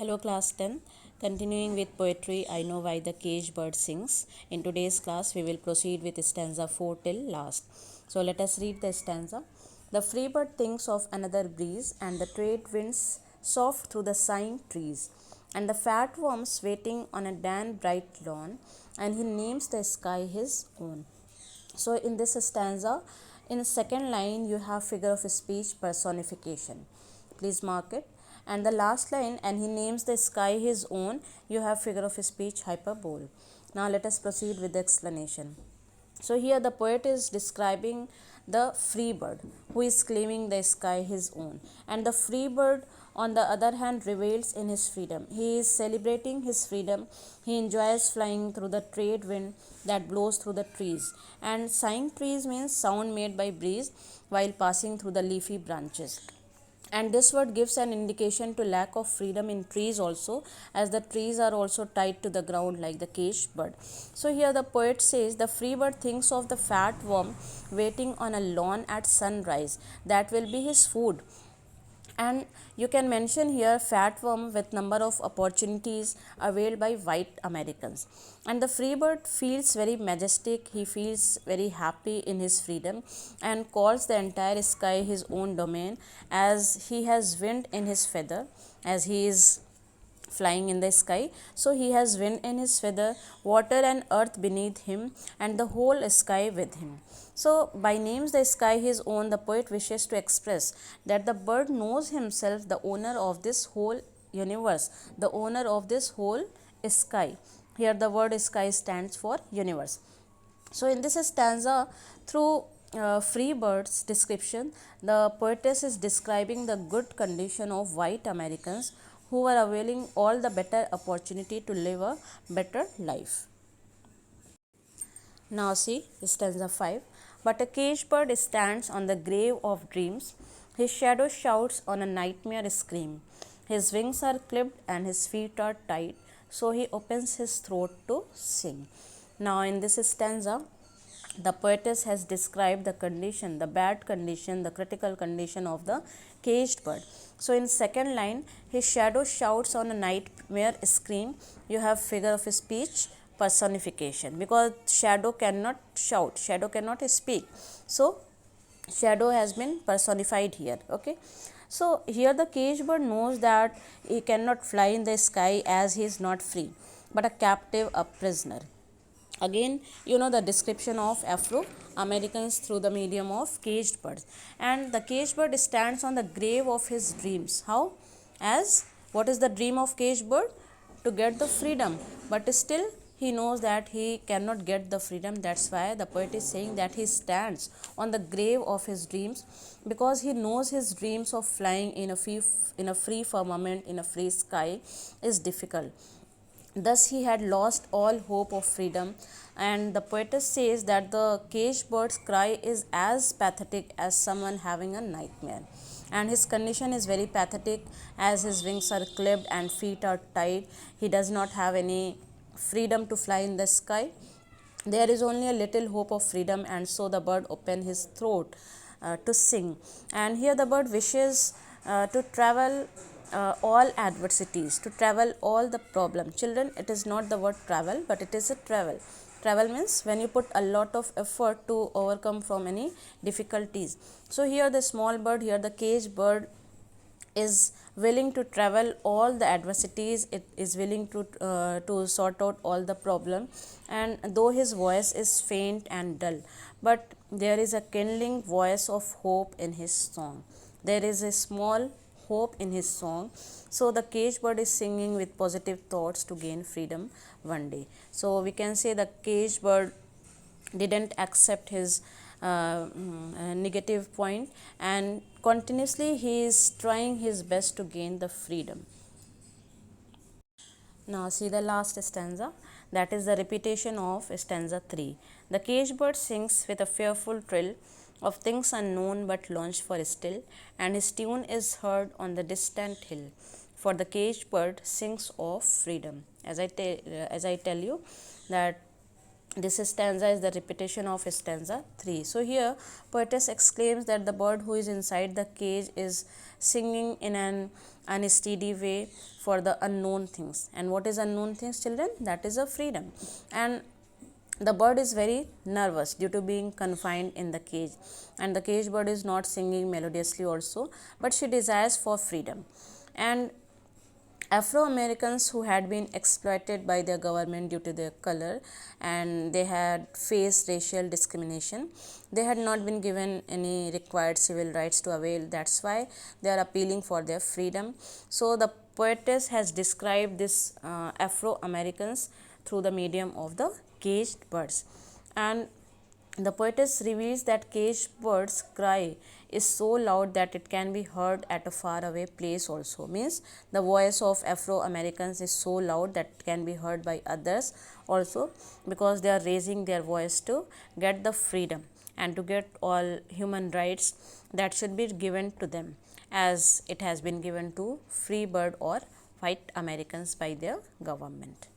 Hello class 10. Continuing with poetry I Know Why the Caged Bird Sings. In today's class we will proceed with stanza 4 till last. So let us read the stanza. The free bird thinks of another breeze, and the trade winds soft through the sighing trees, and the fat worms waiting on a dan bright lawn, and he names the sky his own. So in this stanza, in second line you have figure of speech personification. Please mark it. And the last line, and he names the sky his own, you have figure of speech hyperbole. Now let us proceed with the explanation. So here the poet is describing the free bird who is claiming the sky his own, and the free bird on the other hand revels in his freedom. He is celebrating his freedom. He enjoys flying through the trade wind that blows through the trees, and sighing trees means sound made by breeze while passing through the leafy branches. And this word gives an indication to lack of freedom in trees also, as the trees are also tied to the ground like the caged bird. So here the poet says the free bird thinks of the fat worm waiting on a lawn at sunrise, that will be his food. And you can mention here fat worm with number of opportunities availed by white Americans. And the free bird feels very majestic, he feels very happy in his freedom, and calls the entire sky his own domain, as he has wind in his feather, as he is flying in the sky. So he has wind in his feather, water and earth beneath him, and the whole sky with him. So by names the sky his own, the poet wishes to express that the bird knows himself the owner of this whole universe, the owner of this whole sky. Here the word sky stands for universe. So in this stanza, through free birds description, the poetess is describing the good condition of white Americans who are availing all the better opportunity to live a better life. Now see stanza 5. But a caged bird stands on the grave of dreams. His shadow shouts on a nightmare scream. His wings are clipped and his feet are tied, so he opens his throat to sing. Now in this stanza, the poetess has described the condition, the bad condition, the critical condition of the caged bird. So in second line, his shadow shouts on a nightmare scream, you have figure of speech personification, because shadow cannot shout, shadow cannot speak. So shadow has been personified here. Okay. So here the caged bird knows that he cannot fly in the sky as he is not free, but a captive, a prisoner. Again, you know the description of Afro Americans through the medium of caged birds. And the caged bird stands on the grave of his dreams. How? As what is the dream of caged bird? To get the freedom. But still he knows that he cannot get the freedom. That's why the poet is saying that he stands on the grave of his dreams, because he knows his dreams of flying in a free firmament, in a free sky is difficult. Thus he had lost all hope of freedom, and the poetess says that the caged bird's cry is as pathetic as someone having a nightmare. And his condition is very pathetic, as his wings are clipped and feet are tied. He does not have any freedom to fly in the sky. There is only a little hope of freedom, and so the bird opened his throat to sing. And here the bird wishes to travel all adversities, to travel all the problem. Children, it is not the word travel, but it is a travel. Travel means when you put a lot of effort to overcome from any difficulties. So here the small bird, here the caged bird is willing to travel all the adversities, it is willing to sort out all the problem. And though his voice is faint and dull, but there is a kindling voice of hope in his song. There is a small hope in his song. So the caged bird is singing with positive thoughts to gain freedom one day. So we can say the caged bird didn't accept his negative point, and continuously he is trying his best to gain the freedom. Now see the last stanza, that is the repetition of stanza 3. The caged bird sings with a fearful trill of things unknown but longed for still, and his tune is heard on the distant hill. For the caged bird sings of freedom. As I tell you that This stanza is the repetition of stanza 3. So here poetess exclaims that the bird who is inside the cage is singing in an unsteady way for the unknown things. And what is unknown things, children? That is a freedom. And the bird is very nervous due to being confined in the cage, and the cage bird is not singing melodiously also, but she desires for freedom. And Afro-Americans who had been exploited by their government due to their color, and they had faced racial discrimination. They had not been given any required civil rights to avail. That's why they are appealing for their freedom. So the poetess has described this Afro-Americans through the medium of the caged birds. And the poetess reveals that caged birds' cry is so loud that it can be heard at a faraway place also. Means the voice of Afro-Americans is so loud that it can be heard by others also, because they are raising their voice to get the freedom and to get all human rights that should be given to them, as it has been given to free bird or white Americans by their government.